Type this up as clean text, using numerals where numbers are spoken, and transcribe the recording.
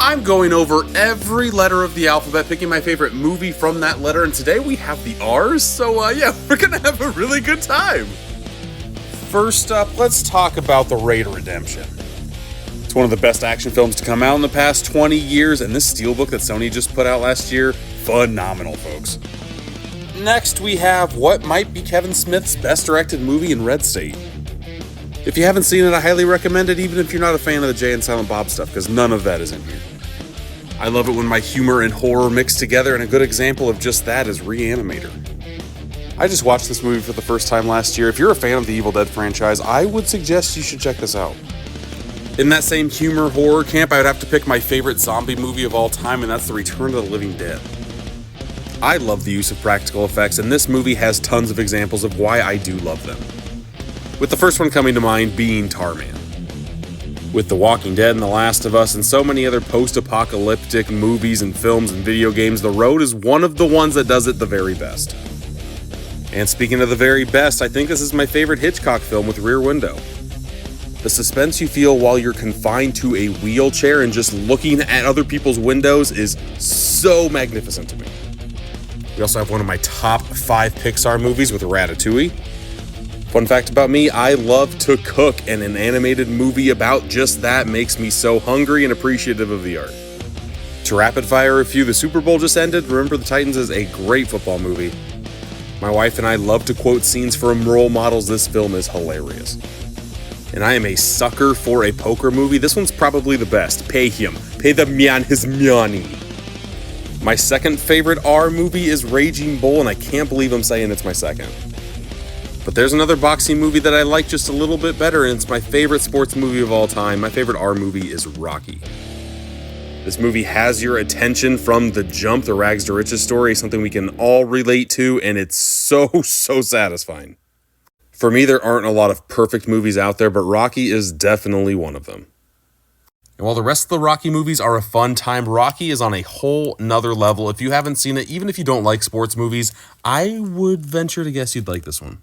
I'm going over every letter of the alphabet, picking my favorite movie from that letter, and today we have the R's, so yeah, we're gonna have a really good time. First up, let's talk about The Raid Redemption. It's one of the best action films to come out in the past 20 years, and this steelbook that Sony just put out last year, phenomenal, folks. Next, we have what might be Kevin Smith's best directed movie in Red State. If you haven't seen it, I highly recommend it, even if you're not a fan of the Jay and Silent Bob stuff, because none of that is in here. I love it when my humor and horror mix together, and a good example of just that is Reanimator. I just watched this movie for the first time last year. If you're a fan of the Evil Dead franchise, I would suggest you should check this out. In that same humor horror camp, I would have to pick my favorite zombie movie of all time, and that's The Return of the Living Dead. I love the use of practical effects, and this movie has tons of examples of why I do love them. With the first one coming to mind being Tarman. With The Walking Dead and The Last of Us and so many other post-apocalyptic movies and films and video games, The Road is one of the ones that does it the very best. And speaking of the very best, I think this is my favorite Hitchcock film with Rear Window. The suspense you feel while you're confined to a wheelchair and just looking at other people's windows is so magnificent to me. We also have one of my top 5 Pixar movies with Ratatouille. Fun fact about me, I love to cook, and an animated movie about just that makes me so hungry and appreciative of the art. To rapid fire review, the Super Bowl just ended. Remember the Titans is a great football movie. My wife and I love to quote scenes from role models. This film is hilarious. And I am a sucker for a poker movie. This one's probably the best. Pay him. Pay the man his money. My second favorite R movie is Raging Bull, and I can't believe I'm saying it's my second. But there's another boxing movie that I like just a little bit better, and it's my favorite sports movie of all time. My favorite R movie is Rocky. This movie has your attention from the jump. The rags to riches story is something we can all relate to, and it's so satisfying. For me, there aren't a lot of perfect movies out there, but Rocky is definitely one of them. And while the rest of the Rocky movies are a fun time, Rocky is on a whole nother level. If you haven't seen it, even if you don't like sports movies, I would venture to guess you'd like this one.